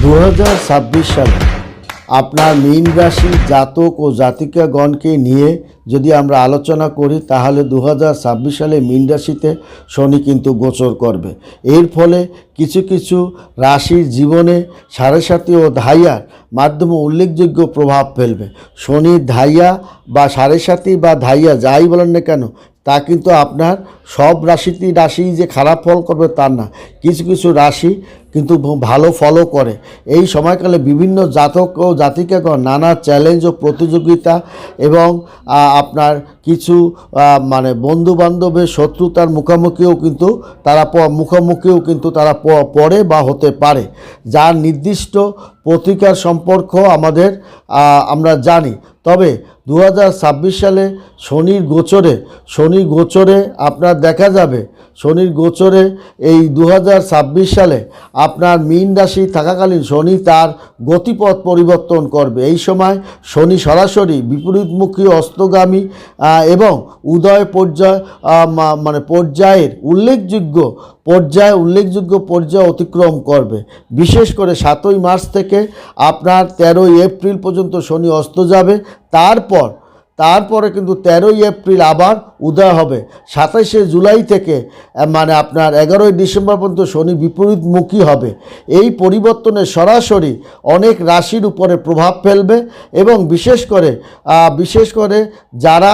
2026 সালে আপনার মীন রাশি জাতক ও জাতিকাগণকে নিয়ে যদি আমরা আলোচনা করি তাহলে 2026 সালে মীন রাশিতে শনি কিন্তু গোচর করবে। এর ফলে কিছু কিছু রাশির জীবনে সাড়ে সাতি ও ধাইয়ার মাধ্যমে উল্লেখযোগ্য প্রভাব ফেলবে। শনির ধাইয়া বা সাড়ে সাতি বা ধাইয়া যাই বলেন না কেন, তা কিন্তু আপনার সব রাশি যে খারাপ ফল করবে তা না, কিছু কিছু রাশি কিন্তু ভালো ফলও করে। এই সময়কালে বিভিন্ন জাতক ও জাতিকাগণ নানা চ্যালেঞ্জ ও প্রতিযোগিতা এবং আপনার কিছু বন্ধু বান্ধবের শত্রুতার মুখোমুখিও কিন্তু তারা পড়ে বা হতে পারে, যার নির্দিষ্ট প্রতিকার সম্পর্ক আমরা জানি। তবে 2026 সালে শনির গোচরে আপনার দেখা যাবে, শনির গোচরে এই 2026 সালে আপনার মীন রাশি থাকাকালীন শনি তার গতিপথ পরিবর্তন করবে। এই সময় শনি সরাসরি বিপরীতমুখী অস্তগামী এবং উদয় পর্যায়ের উল্লেখযোগ্য পর্যায় অতিক্রম করবে। বিশেষ করে 7ই মার্চ থেকে আপনার 13ই এপ্রিল পর্যন্ত শনি অস্ত যাবে। তারপরে কিন্তু 13ই এপ্রিল আবার উদয় হবে। 27শে জুলাই থেকে আপনার 11ই ডিসেম্বর পর্যন্ত শনি বিপরীতমুখী হবে। এই পরিবর্তনে সরাসরি অনেক রাশির উপরে প্রভাব ফেলবে এবং বিশেষ করে যারা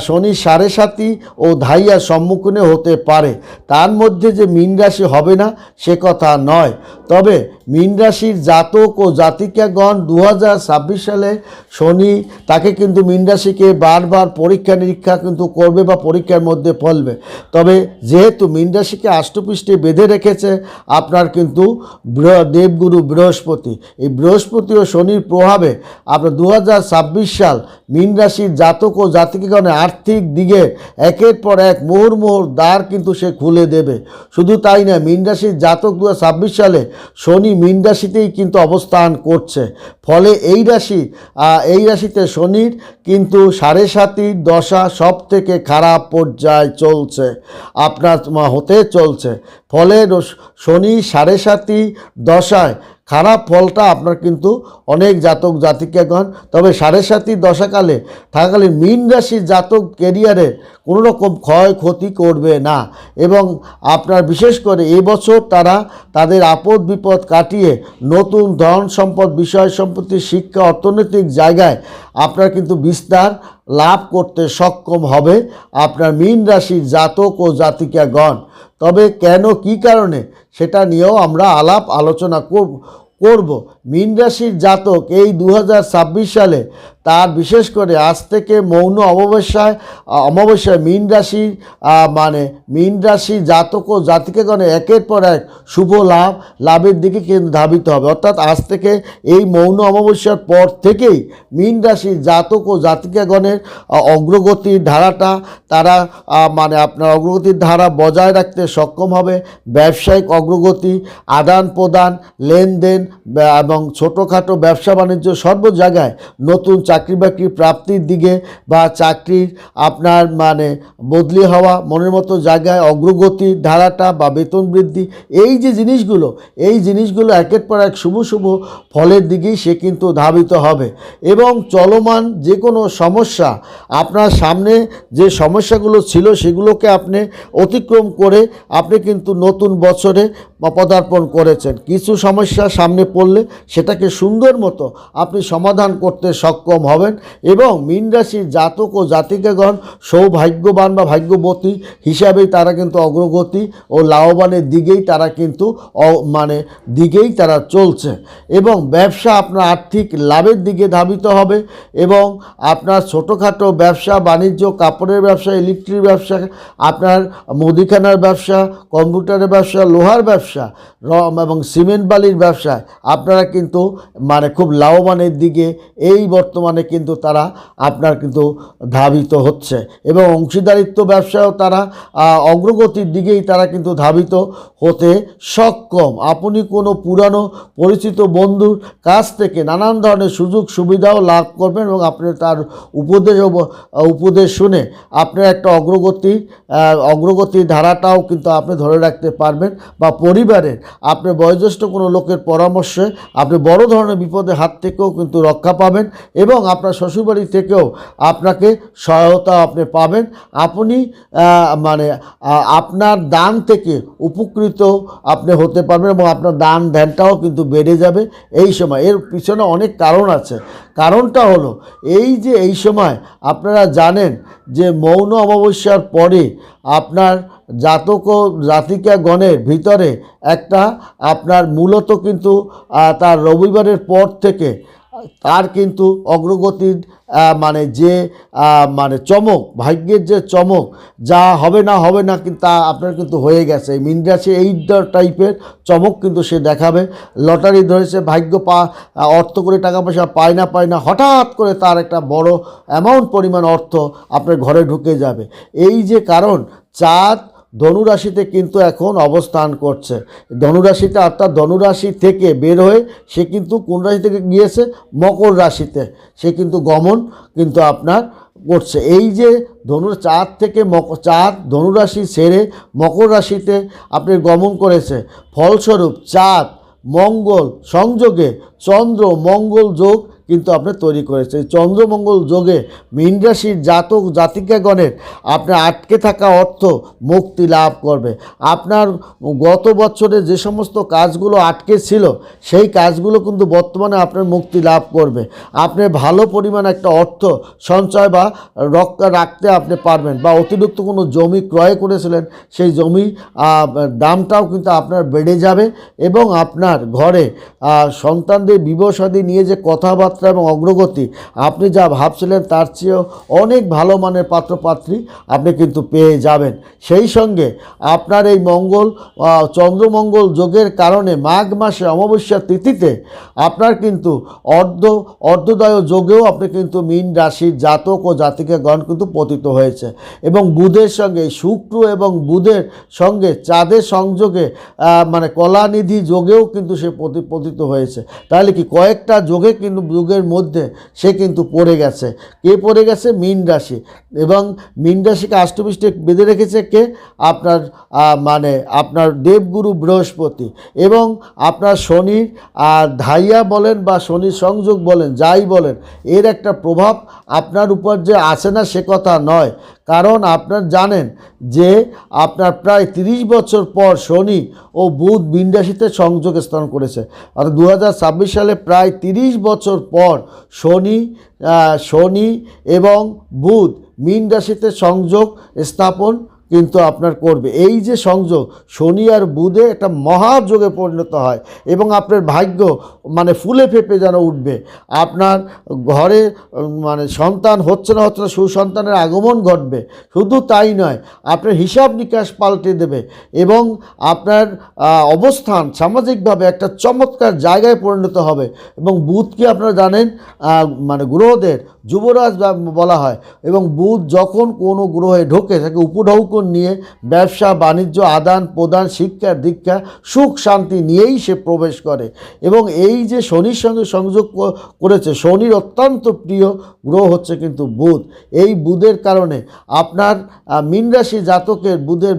শনি সাড়ে সাতি ও ধাইয়ার সম্মুখীন হতে পারে, তার মধ্যে যে মীন রাশি হবে না সে কথা নয়। তবে মীন রাশির জাতক ও জাতিকাগণ 2026 সালে শনি তাকে কিন্তু মীন রাশিকে বারবার পরীক্ষা নিরীক্ষা কিন্তু করবে বা পরীক্ষার মধ্যে ফেলবে। তবে যেহেতু মীন রাশিকে আষ্টপৃষ্ঠে বেঁধে রেখেছে আপনার কিন্তু দেবগুরু বৃহস্পতি, এই বৃহস্পতি ও শনির প্রভাবে আপনার 2026 সাল মীন রাশির জাতক ও জাতিকাগণের আর্থিক দিকে একের পর এক মুহুর্মুহুর দ্বার কিন্তু সে খুলে দেবে। শুধু তাই না, মীন রাশির জাতক 2026 সালে শনি মীন রাশিতেই কিন্তু অবস্থান করছে। ফলে এই রাশিতে শনির কিন্তু সাড়ে সাতির দশা সব থেকে খারাপ পর্যায়ে হতে চলছে। ফলে শনি সাড়ে সাতি দশায় খারাপ ফলটা আপনার কিন্তু অনেক জাতক জাতিকাগণ, তবে সাড়ে সাতির দশাকালে থাকাকালীন মীন রাশির জাতক ক্যারিয়ারে কোনো রকম ক্ষয়ক্ষতি করবে না এবং আপনার বিশেষ করে এবছর তারা তাদের আপদ বিপদ কাটিয়ে নতুন ধন সম্পদ, বিষয় সম্পত্তি, শিক্ষা, অর্থনৈতিক জায়গায় আপনার কিন্তু বিস্তার লাভ করতে সক্ষম হবে আপনার মীন রাশির জাতক ও জাতিকাগণ। তবে কেন, কী কারণে, সেটা নিয়েও আমরা আলোচনা করব। মীন রাশির জাতক এই 2026 সালে তার বিশেষ করে আজ থেকে মৌন অমাবস্যায় মীন রাশির জাতক ও জাতিকাগণে একের পর এক শুভ লাভের দিকে কিন্তু ধাবিত হবে। অর্থাৎ আজ থেকে এই মৌন অমাবস্যার পর থেকেই মীন রাশির জাতক ও জাতিকাগণের অগ্রগতির ধারাটা তারা আপনার অগ্রগতির ধারা বজায় রাখতে সক্ষম হবে। ব্যবসায়িক অগ্রগতি, আদান প্রদান, লেনদেন এবং ছোটোখাটো ব্যবসা বাণিজ্য সর্ব জায়গায় নতুন চাকরি বাকরি প্রাপ্তির দিকে বা চাকরির আপনার বদলি হওয়া, মনের মতো জায়গায় অগ্রগতির ধারাটা বা বেতন বৃদ্ধি, এই জিনিসগুলো একের পর এক শুভ ফলের দিকেই সে কিন্তু ধাবিত হবে। এবং চলমান যে কোনো সমস্যা, আপনার সামনে যে সমস্যাগুলো ছিল সেগুলোকে আপনি অতিক্রম করে আপনি কিন্তু নতুন বছরে পদার্পণ করেছেন। কিছু সমস্যা সামনে পড়লে সেটাকে সুন্দর মতো আপনি সমাধান করতে সক্ষম হবেন এবং মীন রাশির জাতক ও জাতিকাগণ সৌভাগ্যবান বা ভাগ্যবতী হিসাবেই তারা কিন্তু অগ্রগতি ও লাভবানের দিকেই তারা চলছে এবং ব্যবসা আপনার আর্থিক লাভের দিকে ধাবিত হবে এবং আপনার ছোটোখাটো ব্যবসা বাণিজ্য, কাপড়ের ব্যবসা, ইলেকট্রিক ব্যবসা, আপনার মুদিখানার ব্যবসা, কম্পিউটারের ব্যবসা, লোহার ব্যবসা এবং সিমেন্ট বালির ব্যবসায় আপনারা কিন্তু খুব লাভবানের দিকে এই বর্তমানে কিন্তু তারা আপনার কিন্তু ধাবিত হচ্ছে এবং অংশীদারিত্ব ব্যবসায়ও তারা অগ্রগতির দিকেই তারা কিন্তু ধাবিত হতে সক্ষম। আপনি কোনো পুরানো পরিচিত বন্ধুর কাছ থেকে নানান ধরনের সুযোগ সুবিধাও লাভ করবেন এবং আপনি তার উপদেশ শুনে আপনার একটা অগ্রগতির ধারাটাও কিন্তু আপনি ধরে রাখতে পারবেন বা পরিবারের আপনার বয়োজ্যেষ্ঠ কোনো লোকের পরামর্শে আপনি বড় ধরনের বিপদের হাত থেকেও কিন্তু রক্ষা পাবেন এবং আপনার শ্বশুরবাড়ি থেকেও আপনাকে সহায়তা আপনি পাবেন। আপনি আপনার দান থেকে উপকৃত আপনি হতে পারবেন এবং আপনার দান ধ্যানটাও কিন্তু বেড়ে যাবে এই সময়। এর পিছনে অনেক কারণ আছে। কারণটা হলো এই সময় আপনারা জানেন যে মৌন অমাবস্যার পরে আপনার জাতক ও জাতিকা গণের ভিতরে একটা আপনার মূলত কিন্তু তার রবিবারের পর থেকে তার কিন্তু অগ্রগতির চমক, ভাগ্যের যে চমক, যা হবে না কিন্তু তা আপনার কিন্তু হয়ে গেছে। মীন রাশি এই টাইপের চমক কিন্তু সে দেখাবে। লটারি ধরেছে, ভাগ্য অর্থ করে টাকা পয়সা পায় না, হঠাৎ করে তার একটা বড় অ্যামাউন্ট পরিমাণ অর্থ আপনার ঘরে ঢুকে যাবে। এই যে কারণ, চাঁদ ধনুরাশিতে কিন্তু এখন অবস্থান করছে। ধনুরাশিতে অর্থাৎ ধনুরাশি থেকে বের হয়ে সে কিন্তু কোন রাশি থেকে গিয়েছে? মকর রাশিতে সে কিন্তু গমন কিন্তু আপনার করছে। এই যে চাঁদ থেকে চাঁদ ধনুরাশি ছেড়ে মকর রাশিতে আপনি গমন করেছে, ফলস্বরূপ চাঁদ মঙ্গল সংযোগে চন্দ্র মঙ্গল যোগ কিন্তু আপনি তৈরি করেছে। চন্দ্রমঙ্গল যোগে মীন রাশির জাতক জাতিকাগণের আপনার আটকে থাকা অর্থ মুক্তি লাভ করবে। আপনার গত বছরে যে সমস্ত কাজগুলো আটকে ছিল সেই কাজগুলো কিন্তু বর্তমানে আপনার মুক্তি লাভ করবে। আপনি ভালো পরিমাণ একটা অর্থ সঞ্চয় বা রাখতে আপনি পারবেন, বা অতিরিক্ত কোনো জমি ক্রয় করেছিলেন সেই জমি দামটাও কিন্তু আপনার বেড়ে যাবে এবং আপনার ঘরে সন্তানদের বিবাহ শাদী নিয়ে যে কথাবার্তা এবং অগ্রগতি আপনি যা ভাবছিলেন তার চেয়েও অনেক ভালো মানের পাত্রপাত্রী আপনি কিন্তু পেয়ে যাবেন। সেই সঙ্গে আপনার এই চন্দ্রমঙ্গল যোগের কারণে মাঘ মাসে অমাবস্যা তিথিতে আপনার কিন্তু অর্ধোদয় যোগেও আপনি কিন্তু মীন রাশির জাতক ও জাতিকাগণ কিন্তু পতিত হয়েছে এবং বুধের সঙ্গে শুক্র এবং বুধের সঙ্গে চাঁদের সংযোগে কলানিধি যোগেও কিন্তু সে পতিত হয়েছে। তাহলে কি কয়েকটা যোগে কিন্তু যুগের মধ্যে সে কিন্তু পড়ে গেছে। কে পড়ে গেছে? মীন রাশি। এবং মীন রাশিকে আষ্টপৃষ্টে বেঁধে রেখেছে কে? আপনার দেবগুরু বৃহস্পতি এবং আপনার শনির ধাইয়া বলেন বা শনির সংযোগ বলেন, যাই বলেন, এর একটা প্রভাব আপনার উপর যে আসে না সে কথা নয়। কারণ আপনার জানেন যে আপনার প্রায় 30 বছর পর শনি ও বুধ মীন রাশিতে সংযোগ স্থাপন করেছে। অর্থাৎ 2026 সালে প্রায় 30 বছর পর শনি এবং বুধ মীন রাশিতে সংযোগ স্থাপন কিন্তু আপনার করবে। এই যে সংযোগ শনি আর বুধে একটা মহাযোগে পরিণত হয় এবং আপনার ভাগ্য ফুলে ফেঁপে যেন উঠবে। আপনার ঘরে সন্তান হচ্ছে না, সুসন্তানের আগমন ঘটবে। শুধু তাই নয়, আপনার হিসাব নিকাশ পাল্টে দেবে এবং আপনার অবস্থান সামাজিকভাবে একটা চমৎকার জায়গায় পরিণত হবে। এবং বুধকে আপনারা জানেন গ্রহদের যুবরাজ বলা হয় এবং বুধ যখন কোনো গ্রহে ঢোকে তাকে উপঢৌকন নিয়ে ব্যবসা বাণিজ্য আদান প্রদান শিক্ষা দীক্ষা সুখ শান্তি নিয়েই সে প্রবেশ করে। এবং এই যে শনির সঙ্গে সংযোগ করেছে, শনির অত্যন্ত প্রিয় গ্রহ হচ্ছে কিন্তু বুধ। এই বুধের কারণে আপনার মীন রাশি জাতকের বুধের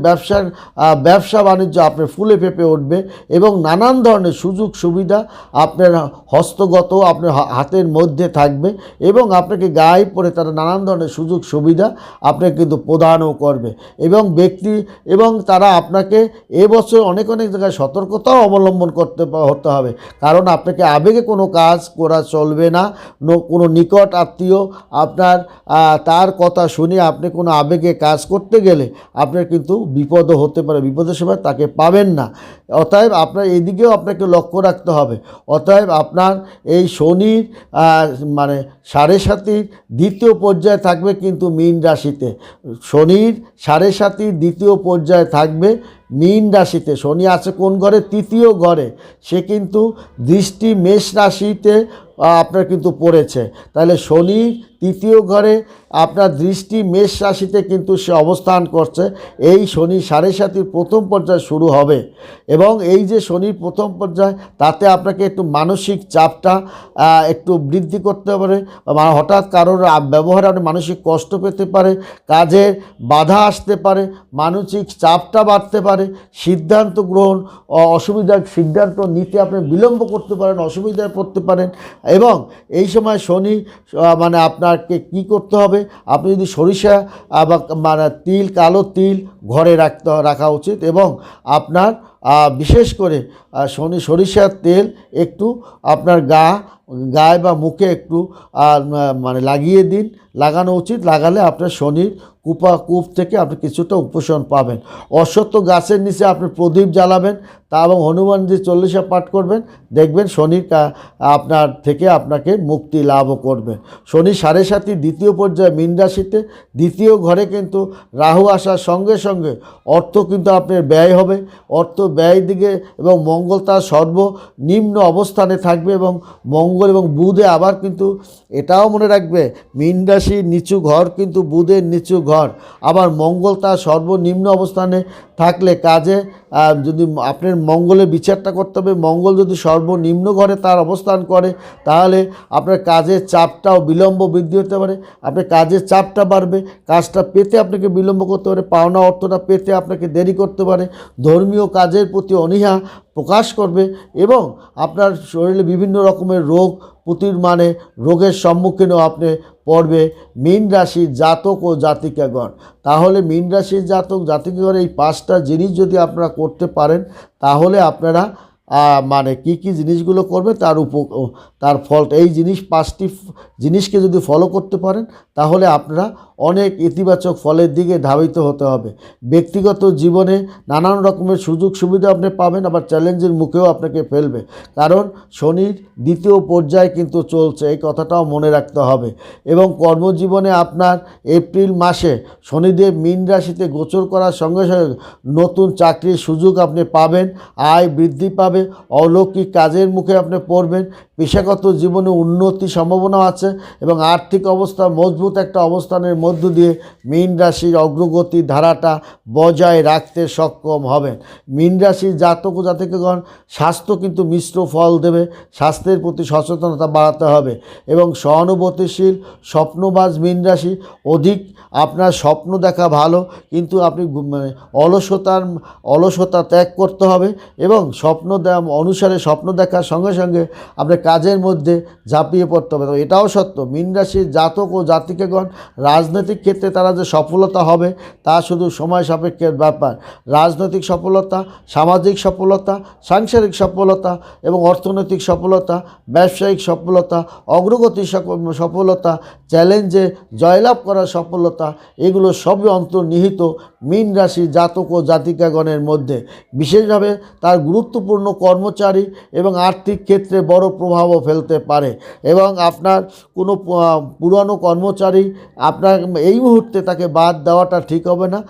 ব্যবসা বাণিজ্য আপনার ফুলে ফেঁপে উঠবে এবং নানান ধরনের সুযোগ সুবিধা আপনার হস্তগত আপনার হাতের মধ্যে থাকবে এবং আপনাকে গায়ে পড়ে তারা নানান ধরনের সুযোগ সুবিধা আপনাকে কিন্তু প্রদানও করবে এবং তারা আপনাকে এবছর অনেক জায়গায় সতর্কতাও অবলম্বন হতে হবে। কারণ আপনাকে আবেগে কোনো কাজ করা চলবে না। কোনো নিকট আত্মীয় আপনার তার কথা শুনে আপনি কোনো আবেগে কাজ করতে গেলে আপনার কিন্তু বিপদও হতে পারে, বিপদের সময় তাকে পাবেন না। অতএব আপনার এদিকেও আপনাকে লক্ষ্য রাখতে হবে। অতএব আপনার এই শনির সাড়ে সাতির দ্বিতীয় পর্যায়ে থাকবে কিন্তু মীন রাশিতে। শনির সাড়ে সাতির দ্বিতীয় পর্যায়ে থাকবে মীন রাশিতে। শনি আছে কোন ঘরে? তৃতীয় ঘরে। সে কিন্তু দৃষ্টি মেষ রাশিতে আপনার কিন্তু পড়েছে। তাহলে শনি তৃতীয় ঘরে আপনার দৃষ্টি মেষ রাশিতে কিন্তু সে অবস্থান করছে। এই শনি সাড়ে সাতির প্রথম পর্যায়ে শুরু হবে এবং এই যে শনির প্রথম পর্যায় তাতে আপনাকে একটু মানসিক চাপটা একটু বৃদ্ধি করতে পারে। হঠাৎ কারোর ব্যবহারে আপনি মানসিক কষ্ট পেতে পারে, কাজে বাধা আসতে পারে, মানসিক চাপটা বাড়তে পারে পারে, সিদ্ধান্ত গ্রহণ সিদ্ধান্ত নিতে আপনি বিলম্ব করতে পারেন, অসুবিধায় পড়তে পারেন। এবং এই সময় শনি মানে আপনাকে কি করতে হবে, আপনি যদি সরিষা বা মানে তিল, কালো তিল ঘরে রাখা উচিত। এবং আপনার বিশেষ করে সরিষার তেল একটু আপনার গায়ে বা মুখে একটু মানে লাগিয়ে দিন, লাগানো উচিত। লাগালে আপনার শনির কূপ থেকে আপনি কিছুটা উপশম পাবেন। অশ্বত্থ গাছের নিচে আপনি প্রদীপ জ্বালাবেন তা এবং হনুমানজি 40 পাঠ করবেন, দেখবেন শনির আপনার থেকে আপনাকে মুক্তি লাভও করবেন। শনি 7.5 দ্বিতীয় পর্যায়ে মীন রাশিতে দ্বিতীয় ঘরে কিন্তু রাহু আসার সঙ্গে সঙ্গে অর্থ কিন্তু আপনার ব্যয় হবে, অর্থ ব্যয় দিকে, এবং মঙ্গল তার সর্বনিম্ন অবস্থানে থাকবে। এবং মঙ্গল এবং বুধে আবার কিন্তু এটাও মনে রাখবে, মীন রাশির নিচু ঘর কিন্তু বুধের নিচু ঘর। আবার মঙ্গল তার সর্বনিম্ন অবস্থানে থাকলে কাজে যদি আপনার মঙ্গলের বিচারটা করতে হবে, মঙ্গল যদি সর্বনিম্ন ঘরে তার অবস্থান করে তাহলে আপনার কাজের চাপটাও বিলম্ব বৃদ্ধি হতে পারে, আপনার কাজের চাপটা বাড়বে, কাজটা পেতে আপনাকে বিলম্ব করতে পারে, পাওনা অর্থটা পেতে আপনাকে দেরি করতে পারে, ধর্মীয় কাজের প্রতি অনীহা প্রকাশ করবে এবং আপনার শরীরে বিভিন্ন রকমের রোগের সম্মুখীনও আপনি পড়বে মীন রাশির জাতক ও জাতিকাগণ। তাহলে মীন রাশির জাতক জাতিকাগণ এই 5টা জিনিস যদি আপনারা করতে পারেন তাহলে আপনারা মানে কি জিনিসগুলো করবে তার ফল, এই 5টি জিনিসকে যদি ফলো করতে পারেন তাহলে আপনারা অনেক ইতিবাচক ফলের দিকে ধাবিত হতে হবে। ব্যক্তিগত জীবনে নানান রকমের সুযোগ সুবিধা আপনি পাবেন, আবার চ্যালেঞ্জের মুখেও আপনাকে ফেলবে, কারণ শনির দ্বিতীয় পর্যায়ে কিন্তু চলছে, এই কথাটাও মনে রাখতে হবে। এবং কর্মজীবনে আপনার এপ্রিল মাসে শনিদেব মীন রাশিতে গোচর করার সঙ্গে সঙ্গে নতুন চাকরির সুযোগ আপনি পাবেন, আয় বৃদ্ধি পাবে, অলৌকিক কাজের মুখে আপনি পড়বেন, পেশাগত জীবনে উন্নতির সম্ভাবনা আছে এবং আর্থিক অবস্থা মজবুত একটা অবস্থানের মধ্য দিয়ে মীন রাশির অগ্রগতি ধারাটা বজায় রাখতে সক্ষম হবেন। মীন রাশির জাতক ও জাতিকাগণ স্বাস্থ্য কিন্তু মিশ্র ফল দেবে, স্বাস্থ্যের প্রতি সচেতনতা বাড়াতে হবে এবং সহানুভূতিশীল স্বপ্নবাজ মীন রাশি, অধিক আপনার স্বপ্ন দেখা ভালো, কিন্তু আপনি অলসতা ত্যাগ করতে হবে এবং অনুসারে স্বপ্ন দেখার সঙ্গে সঙ্গে আপনার কাজের মধ্যে ঝাঁপিয়ে পড়তে হবে। এটাও সত্য, মীন রাশির জাতক ও জাতিকাগণ রাজনৈতিক ক্ষেত্রে তারা যে সফলতা হবে তা শুধু সময় সাপেক্ষের ব্যাপার। রাজনৈতিক সফলতা, সামাজিক সফলতা, সাংসারিক সফলতা এবং অর্থনৈতিক সফলতা, ব্যবসায়িক সফলতা, অগ্রগতি সফলতা, চ্যালেঞ্জে জয়লাভ করার সফলতা, এগুলো সবই অন্তর্নিহিত মীন রাশির জাতক ও জাতিকাগণের মধ্যে। বিশেষভাবে তার গুরুত্বপূর্ণ কর্মচারী এবং আর্থিক ক্ষেত্রে বড় প্রভাবও ফেলতে পারে। এবং আপনার কোনো পুরানো কর্মচারী আপনার এই মুহূর্তে তাকে বাদ দেওয়াটা ঠিক হবে না,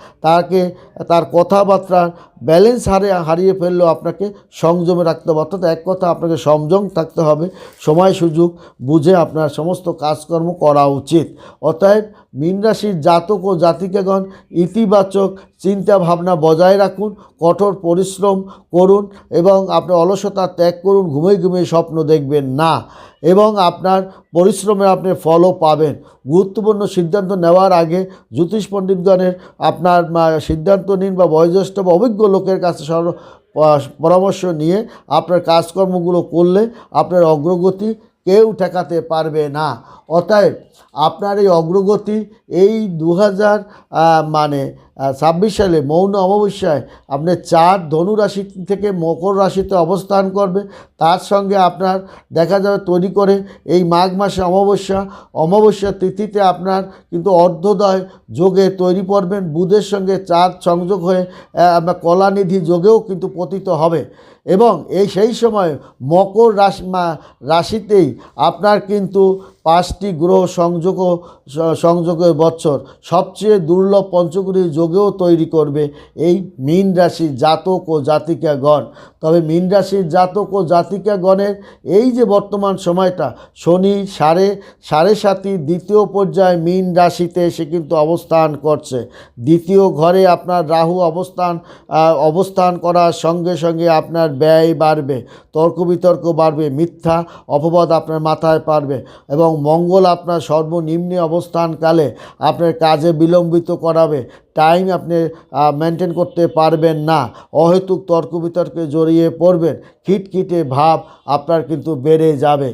তার কথাবার্তার ব্যালেন্স হারিয়ে ফেললেও আপনাকে সংযমে রাখতে হবে। অর্থাৎ এক কথা, আপনাকে সংযম থাকতে হবে, সময় সুযোগ বুঝে আপনার সমস্ত কাজকর্ম করা উচিত। অতএব মীন রাশির জাতক ও জাতিকাগণ ইতিবাচক চিন্তা ভাবনা বজায় রাখুন, কঠোর পরিশ্রম করুন এবং আপনি অলসতা ত্যাগ করুন, ঘুমিয়ে স্বপ্ন দেখবেন না এবং আপনার পরিশ্রমে আপনি ফলও পাবেন। গুরুত্বপূর্ণ সিদ্ধান্ত নেওয়ার আগে জ্যোতিষ পণ্ডিতগণের আপনার সিদ্ধান্ত নিন বা বয়োজ্যেষ্ঠ বা অভিজ্ঞ লোকের কাছে পরামর্শ নিয়ে আপনার কাজকর্মগুলো করলে আপনার অগ্রগতি কেউ ঠেকাতে পারবে না। অতএব আপনার এই অগ্রগতি এই 2026 সালে মৌন অমাবস্যায় আপনি 4 ধনু রাশি থেকে মকর রাশিতে অবস্থান করবে, তার সঙ্গে আপনার দেখা যাবে তৈরি করে এই মাঘ মাসে অমাবস্যা তিথিতে আপনার কিন্তু অর্ধোদয় যোগে তৈরি করবেন, বুধের সঙ্গে চাঁদ সংযোগ হয়ে কলানিধি যোগেও কিন্তু পতিত হবে এবং সেই সময় মকর রাশিতেই আপনার কিন্তু 5টি গ্রহ সংযোগের বছর সবচেয়ে দুর্লভ পঞ্চগ্রহী যোগেও তৈরি করবে এই মীন রাশির জাতক ও জাতিকাগণ। তবে মীন রাশির জাতক ও জাতিকাগণের এই যে বর্তমান সময়টা, শনি সাড়ে সাতই দ্বিতীয় পর্যায়ে মীন রাশিতে এসে কিন্তু অবস্থান করছে। দ্বিতীয় ঘরে আপনার রাহু অবস্থান করার সঙ্গে সঙ্গে আপনার ব্যয় বাড়বে, তর্ক বিতর্ক বাড়বে, মিথ্যা অপবাদ আপনার মাথায় পারবে এবং মঙ্গল আপনার সর্বনিম্নে অবস্থানকালে আপনার কাজে বিলম্বিত করাবে। টাইম আপনি মেনটেন করতে পারবেন না, অহেতুক তর্ক বিতর্কে জড়িয়ে পড়বেন, খিটখিটে ভাব আপনার কিন্তু বেড়ে যাবে।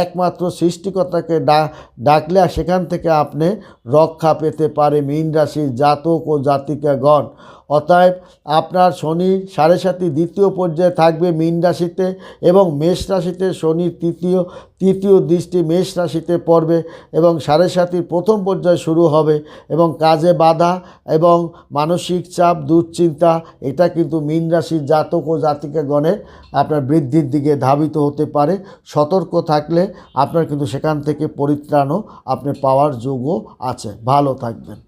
একমাত্র সৃষ্টিকর্তাকে ডাকলে সেখান থেকে আপনি রক্ষা পেতে পারে মীন রাশির জাতক ও জাতিকাগণ। অতএব আপনার শনি সাড়ে সাতই দ্বিতীয় পর্যায়ে থাকবে মীন রাশিতে এবং মেষ রাশিতে শনির তৃতীয় দৃষ্টি মেষ রাশিতে পড়বে এবং সাড়ে সাতই প্রথম পর্যায়ে শুরু হবে এবং কাজে বাধা এবং মানসিক চাপ, দুশ্চিন্তা এটা কিন্তু মীন রাশির জাতক ও জাতিকাগণের আপনার বৃদ্ধির দিকে ধাবিত হতে পারে। সতর্ক থাকলে আপনার কিন্তু সেখান থেকে পরিত্রাণও আপনি পাওয়ার যোগ্য আছে। ভালো থাকবেন।